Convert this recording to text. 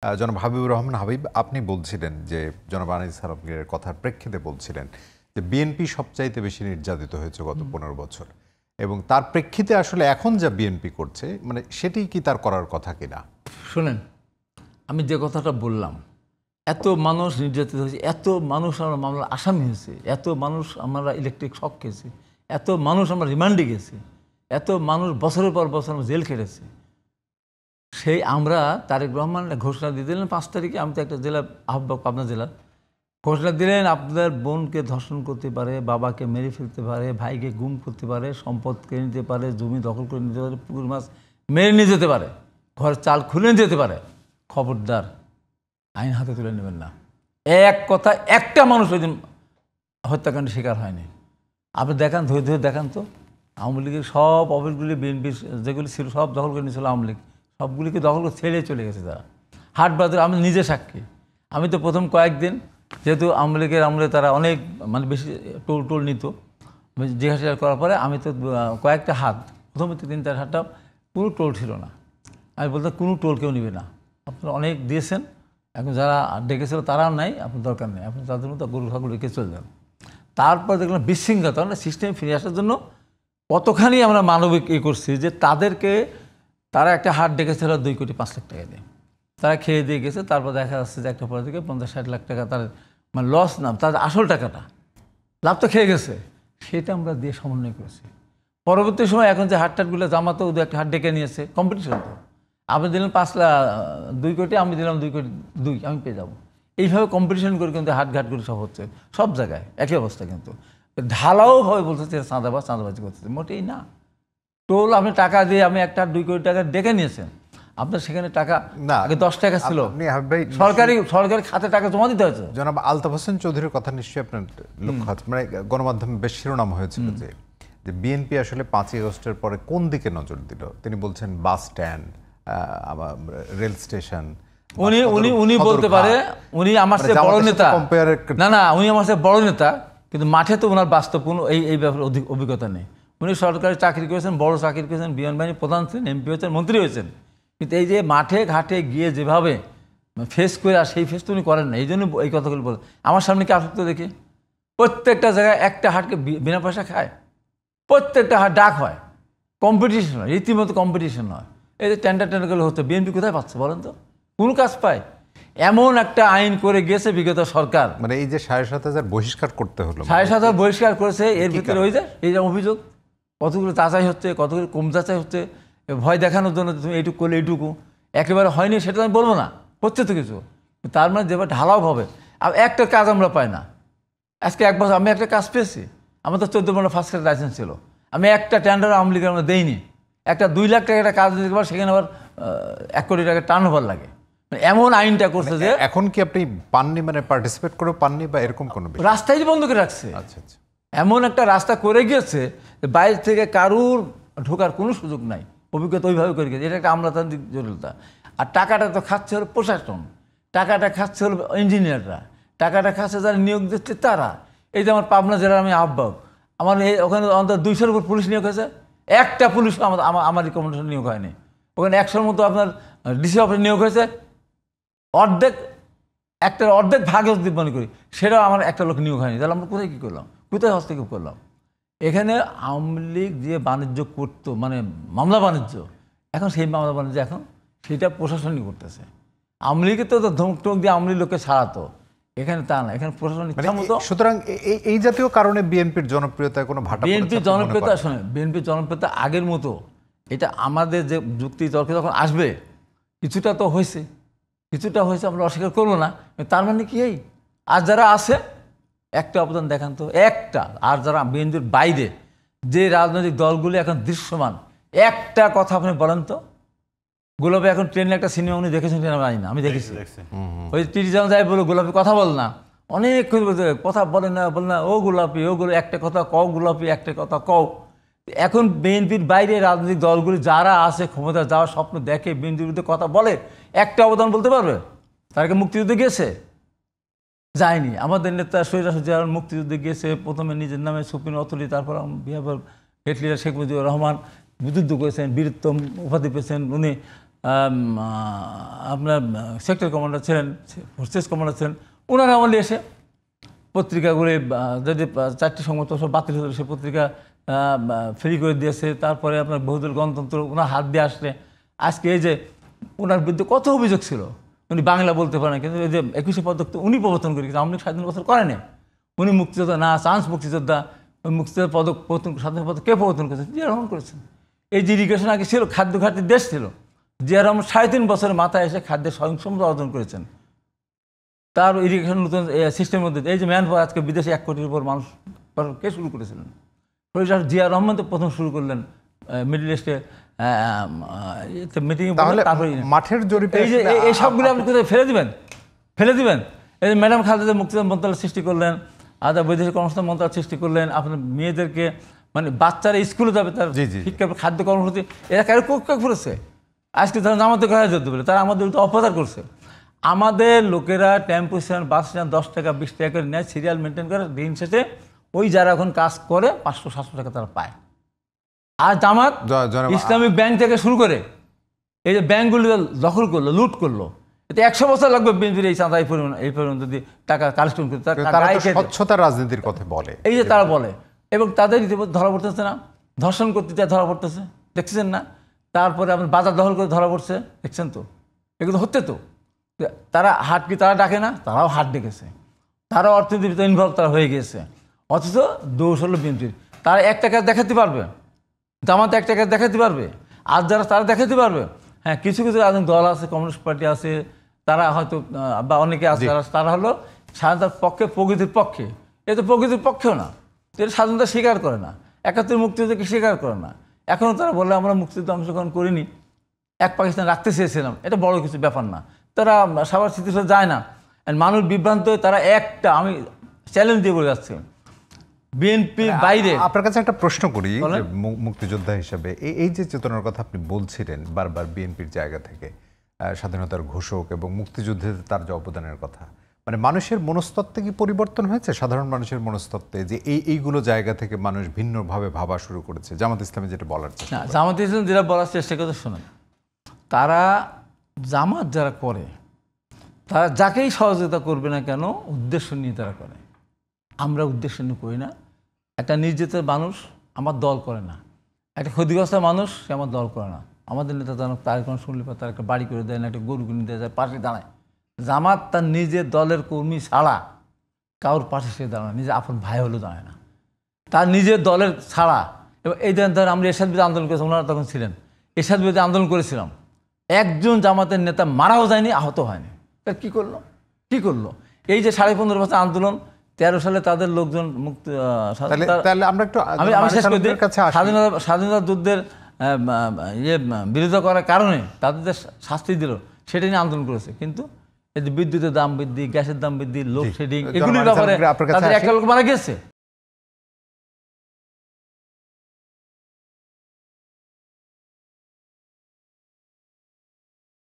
জনাব হাবিবুর রহমান হাবিব, আপনি বলছিলেন যে জনাব আনিস সালামের কথার প্রেক্ষিতে বলছিলেন যে বিএনপি সবচাইতে বেশি নির্যাতিত হয়েছে গত 15 বছর, এবং তার প্রেক্ষিতে আসলে এখন যা বিএনপি করছে মানে সেটি কি তার করার কথা কিনা? শোনেন, আমি যে কথাটা বললাম, এত মানুষ নির্যাতিত হয়েছে, এত মানুষ আমরা মামলার আসামি হয়েছে, এত মানুষ আমরা ইলেকট্রিক শক খেয়েছি, এত মানুষ আমরা রিমান্ডে গেছি, এত মানুষ বছরের পর বছর আমরা জেল খেটেছি। সেই আমরা তারেক রহমান ঘোষণা দিয়ে দিলেন 5 তারিখে। আমি তো একটা জেলা আহ্বায়ক, পাবনা জেলার, ঘোষণা দিলেন আপনার বোনকে ধর্ষণ করতে পারে, বাবাকে মেরে ফেলতে পারে, ভাইকে গুম করতে পারে, সম্পদ কেড়ে নিতে পারে, জমি দখল করে নিতে পারে, পুকুর মাছ মেরে নিয়ে যেতে পারে, ঘর চাল খুলে যেতে পারে। খবরদার, আইন হাতে তুলে নেবেন না। এক কথা, একটা মানুষ ওই দিন হত্যাকাণ্ডের শিকার হয়নি। আপনি দেখান, ধরে ধরে দেখান তো। আওয়ামী লীগের সব অফিসগুলি, বিএনপির যেগুলি ছিল সব দখল করে নিয়েছিল আওয়ামী লীগ, সবগুলিকে দখল করে ছেড়ে চলে গেছে তারা। হাট বাজার আমি নিজে সাক্ষী। আমি তো প্রথম কয়েকদিন, যেহেতু আওয়ামী লীগের আমলে তারা অনেক মানে বেশি টোল নিত, জিজ্ঞাসা করার পরে আমি তো কয়েকটা হাট, প্রথমে 3-4 হাটটা পুরো টোল ছিল না। আমি বলতাম কোনো টোল কেউ নেবে না, আপনারা অনেক দিয়েছেন, এখন যারা ডেকেছিল তারাও নাই, আপনার দরকার নেই, আপনি তাদের মতো গরু ঠাকুর রেখে চলে যান। তারপর দেখলাম বিশৃঙ্খলতা, আমরা সিস্টেম ফিরে আসার জন্য কতখানি আমরা মানবিক করছি যে তাদেরকে, তারা একটা হাট ডেকেছিল 2 কোটি 5 লাখ টাকা দিয়ে, তারা খেয়ে দিয়ে গেছে। তারপর দেখা যাচ্ছে যে একটা পরে থেকে 50-60 লাখ টাকা তার মানে লস না, তাদের আসল টাকাটা, লাভ তো খেয়ে গেছে, সেটা আমরা দিয়ে সমন্বয় করেছি। পরবর্তী সময় এখন যে হাটটাটগুলো জামাতো একটা হাট ডেকে নিয়েছে, কম্পিটিশন তো, আপনি দিলেন 2 কোটি, আমি দিলাম 2 কোটি 2, আমি পেয়ে যাবো। এইভাবে কম্পিটিশন করে কিন্তু হাটঘাটগুলো সব হচ্ছে, সব জায়গায় একই অবস্থা। কিন্তু ঢালাওভাবে বলতেছে চাঁদাবাজি করতেছে, মোটেই না। টোল আপনি টাকা দিয়ে, আমি একটা 2 কোটি টাকা ডেকে নিয়েছেন, আপনার সেখানে টাকা না, আগে 10 টাকা ছিল, সরকারি খাতে টাকা জমা দিতে হয়েছে। জনাব আলতাফ হোসেন চৌধুরীর কথা নিশ্চয়ই আপনার লক্ষ্য আছে, মানে গণমাধ্যমে বেশ শিরোনাম হয়েছিল যে বিএনপি আসলে 5ই আগস্টের পরে কোন দিকে নজর দিল। তিনি বলছেন বাস স্ট্যান্ড, রেল স্টেশন। উনি বলতে পারে উনি আমার চেয়ে বড় নেতা, না উনি আমার চেয়ে বড় নেতা, কিন্তু মাঠে তো ওনার বাস্তব কোনো এই ব্যাপারে অভিজ্ঞতা নেই। উনি সরকারি চাকরি করেছেন, বড় চাকরি করেছেন, বিমান বাহিনীর প্রধান ছিলেন, এমপি হয়েছেন, মন্ত্রী হয়েছেন, কিন্তু এই যে মাঠে ঘাটে গিয়ে যেভাবে ফেস করে, আর সেই ফেস তো উনি করেন না। এই জন্য এই কথাগুলো বলে। আমার সামনে কি আসক্ত দেখি, প্রত্যেকটা জায়গায় একটা হাটকে বিনা পয়সা খায়, প্রত্যেকটা হাট ডাক হয়, কম্পিটিশন হয়, রীতিমতো কম্পিটিশন হয়। এই যে টেন্ডারগুলো হতো, বিএনপি কোথায় পাচ্ছে বলেন তো? কোনো কাজ পায়? এমন একটা আইন করে গেছে বিগত সরকার, মানে এই যে 7,500 বহিষ্কার করতে হলো, 7,500 বহিষ্কার করেছে। এর ভিতরে ওই যে এই যে অভিযোগ, কতগুলো যাচাই হচ্ছে, কতগুলো কম যাচাই হচ্ছে, ভয় দেখানোর জন্য তুমি এইটুকু করলে এইটুকু একেবারে হয়নি সেটা আমি বলবো না, হচ্ছে তো কিছু। তার মানে যেভাবে ঢালাও হবে, আর একটা কাজ আমরা পাই না। আজকে 1 বছর আমি একটা কাজ পেয়েছি, আমার তো 14 বছর ফার্স্ট ক্লাস লাইসেন্স ছিল, আমি একটা টেন্ডার আওয়ামী লীগের আমরা দেইনি। একটা 2 লাখ টাকা একটা কাজ দিতে পার, সেখানে আবার 1 কোটি টাকা টার্ন ওভার লাগে। এমন আইনটা করছে যে এখন কি আপনি পাননি, মানে পার্টিসিপেট করে পাননি বা এরকম কোনো রাস্তায় বন্ধ করে রাখছে। আচ্ছা আচ্ছা, এমন একটা রাস্তা করে গিয়েছে বাইরে থেকে কারুর ঢোকার কোনো সুযোগ নাই, অভিজ্ঞতা ওইভাবে করে গেছে। এটা একটা আমলাতান্ত্রিক জটিলতা। আর টাকাটা তো খাচ্ছে হলো প্রশাসন, টাকাটা খাচ্ছে হলো ইঞ্জিনিয়াররা, টাকাটা খাচ্ছে যারা নিয়োগ দিচ্ছে তারা। এই যে আমার পাবনা জেলার আমি আহ্বায়ক, আমার ওখানে অন্তত 200-র উপর পুলিশ নিয়োগ হয়েছে, একটা পুলিশ আমার রিকমেন্ডেশন নিয়োগ হয়নি। ওখানে 100-র মতো আপনার ডিসি অফিস নিয়োগ হয়েছে, অর্ধেক ভাগে যদি মনে করি, সেটাও আমার একটা লোক নিয়োগ হয়নি। তাহলে আমরা কোথায় কী করলাম, কোথায় হস্তক্ষেপ করলাম? এখানে আওয়ামী লীগ যে বাণিজ্য করতো, মানে মামলা বাণিজ্য, এখন সেই মামলা বাণিজ্য এখন সেটা প্রশাসনই করতেছে। আওয়ামী লীগের তো ধমক টমক দিয়ে আওয়ামী লীগ লোককে ছাড়াতো, এখানে তা না, এখানে প্রশাসন ইচ্ছা মতো। সুতরাং এই জাতীয় কারণে বিএনপির জনপ্রিয়তায় কোনো ভাটা, বিএনপির জনপ্রিয়তা, শোনে, বিএনপির জনপ্রিয়তা আগের মতো, এটা আমাদের যে যুক্তি তর্ক যখন আসবে, কিছুটা তো হয়েছে, আমরা অস্বীকার করবো না। তার মানে কি, এই আর যারা আছে একটা অবদান দেখান তো, একটা। আর যারা বিএনপির বাইরে যে রাজনৈতিক দলগুলি এখন দৃশ্যমান, একটা কথা আপনি বলেন তো। গোলাপি এখন ট্রেনে একটা সিনেমা উনি দেখেছেন কিনা জানি না, আমি দেখেছি। ওই 30 জন যাই বলো গোলাপি কথা বল না, অনেক কথা বলে না, ও গোলাপি একটা কথা কও, গোলাপি একটা কথা কও। এখন বিএনপির বাইরে রাজনৈতিক দলগুলি যারা আছে, ক্ষমতা যাওয়ার স্বপ্ন দেখে, বিএনপির বিরুদ্ধে কথা বলে, একটা অবদান বলতে পারবে? তারকে মুক্তিযুদ্ধে গিয়েছে? যায়নি। আমাদের নেতা শহীদ জিয়াউর মুক্তিযুদ্ধে গিয়েছে, প্রথমে নিজের নামে সুপ্রিম অথরিটি, তারপর হেড লিডার শেখ মুজিবুর রহমান যুদ্ধ করেছেন, বীরত্ব উপাধি পেয়েছেন উনি, আপনার সেক্টর কমান্ডার ছিলেন, ফোর্সেস কমান্ডার ছিলেন, ওনারা আমলে এসে পত্রিকাগুলি যদি 4টি সংবাদ সব বাতিল হতো সে পত্রিকা ফ্রি করে দিয়েছে। তারপরে আপনার বহুদল গণতন্ত্র ওনার হাত দিয়ে আসলে আজকে এই যে ওনার বিরুদ্ধে কত অভিযোগ ছিল, উনি বাংলা বলতে পারেন কিন্তু এই যে 21শে পদক তো উনি প্রবর্তন করে, কিন্তু আওয়ামী লীগ স্বাধীন বছর করেনি। উনি মুক্তিযোদ্ধা না, চান্স মুক্তিযোদ্ধা, ওই মুক্তিযোদ্ধা পদক প্রবর্তন, স্বাধীন পদক কে প্রবর্তন করেছেন? জিয়া রহমান করেছেন। এই যে ইরিগেশন আগে ছিল, খাদ্য ঘাটতির দেশ ছিল, জিয়া রহমান 3.5 বছরের মাথায় এসে খাদ্যের স্বয়ংসম্পূর্ণ অর্জন করেছেন। তার ইরিগেশন নতুন সিস্টেমের মধ্যে এই যে ম্যান পাওয়ার, আজকে বিদেশে 1 কোটির উপর মানুষ কে শুরু করেছিলেন? জিয়া রহমান তো প্রথম শুরু করলেন মিডল ইস্টে মিটিং। তাহলে মাঠের জরিপে এই যে এই সবগুলো আপনি কোথায় ফেলে দিবেন? এই যে ম্যাডাম খালেদা মুক্তিযোদ্ধা মন্ত্রণালয় সৃষ্টি করলেন, আদা বৈদেশিক কর্মসংস্থান মন্ত্রণালয় সৃষ্টি করলেন, আপনার মেয়েদেরকে মানে বাচ্চারা স্কুলে যাবে, তার শিক্ষা খাদ্য কর্মসূচি, এরা কারো কোক করেছে। আজকে তারা আমাদের ঘরে যেতে বলে, তারা আমাদের অপচার করছে। আমাদের লোকেরা টেম্পো স্ট্যান্ড, বাস স্ট্যান্ড 10 টাকা 20 টাকা করে নেয়, সিরিয়াল মেনটেন করে, দিন শেষে ওই যারা এখন কাজ করে 500-700 টাকা তারা পায়। আর জামাত ইসলামিক ব্যাংক থেকে শুরু করে এই যে ব্যাংকগুলো দখল করলো, লুট করলো, এতে 100 বছর লাগবে বিএনপির এই চাঁদা এই পরিমাণ যদি টাকা কালেকশন করতে। স্বচ্ছতার রাজনীতির কথা বলে, এই যে তারা বলে, এবং তাদের ইতিমধ্যে ধরা পড়তেছে না, ধর্ষণ করতে চায় ধরা পড়তেছে, দেখছেন না? তারপরে আপনার বাজার দখল করে ধরা পড়ছে, দেখছেন তো? এগুলো হচ্ছে তো। তারা হাট কি তারা ডাকে না? তারাও হাট ডেকেছে, তারাও অর্থনীতিতে ইনভলভ তারা হয়ে গিয়েছে। অথচ দোষ হলো বিএনপির। তারা 1 টাকা দেখাতে পারবে, জামাত 1 টাকা দেখাতে পারবে, আর যারা তারা দেখাতে পারবে। হ্যাঁ, কিছু কিছু রাজনৈতিক দল আছে, কমিউনিস্ট পার্টি আছে, তারা হয়তো বা অনেকে আছে, তারা হলো স্বাধীনতার পক্ষে, প্রকৃতির পক্ষে। এ তো প্রকৃতির পক্ষেও না, এটা স্বাধীনতা স্বীকার করে না, 71 মুক্তিযুদ্ধকে স্বীকার করে না। এখনও তারা বলে আমরা মুক্তিযুদ্ধে অংশগ্রহণ করিনি, এক পাকিস্তান রাখতে চেয়েছিলাম, এটা বড় কিছু ব্যাপার না। তারা সবার স্মৃতিতে যায় না, মানুষ বিভ্রান্ত হয়ে তারা একটা, আমি চ্যালেঞ্জ দিয়ে বলে যাচ্ছি, বিএনপির বাইরে। আপনার কাছে একটা প্রশ্ন করি, মুক্তিযোদ্ধা হিসেবে এই যে চেতনার কথা আপনি বলছিলেন বারবার বিএনপির জায়গা থেকে, স্বাধীনতার ঘোষক এবং মুক্তিযুদ্ধে তার যে অবদানের কথা, মানে মানুষের মনস্তত্ত্বে কি পরিবর্তন হয়েছে? সাধারণ মানুষের মনস্তত্ত্বে যে এইগুলো জায়গা থেকে মানুষ ভিন্নভাবে ভাবা শুরু করেছে, জামাত ইসলামে যেটা বলার চেষ্টা না, জামাত ইসলাম যেটা বলার চেষ্টা করতে শোনেন, তারা জামাত যারা করে তারা যাকেই সহযোগিতা করবে না কেন উদ্দেশ্য নিয়ে তারা করে। আমরা উদ্দেশ্য নিয়ে করি না। একটা নির্যাতিত মানুষ আমার দল করে না, একটা ক্ষতিগ্রস্ত মানুষ সে আমার দল করে না। আমাদের নেতা জনক তার কোনো শুনলে পর তার একটা বাড়ি করে দেয় না, একটা গরু কিনে দেয়, যায় পাশে দাঁড়ায়। জামাত তার নিজের দলের কর্মী ছাড়া কারোর পাশে সে দাঁড়ায়, নিজের আপন ভাই হলেও দাঁড়ায় না, তার নিজের দলের ছাড়া। এবং এই ধরেন আমরা এরশাদ বিরোধী আন্দোলন করেছিলাম, ওনারা তখন ছিলেন, এরশাদ বিরোধী আন্দোলন করেছিলাম, একজন জামাতের নেতা মারাও যায়নি, আহত হয়নি। তার কী করলো? এই যে 15.5 বছর আন্দোলন, 13 সালে তাদের লোকজন মুক্তি, আমি শেষ করে দিই, স্বাধীনতা যুদ্ধের বিরোধিতা করার কারণে তাদের যে শাস্তি দিল সেটা নিয়ে আন্দোলন করেছে। কিন্তু এই যে বিদ্যুতের দাম বৃদ্ধি, গ্যাসের দাম বৃদ্ধি, লোডশেডিং, এগুলির ব্যাপারে তাদের 1 লোক মারা গেছে।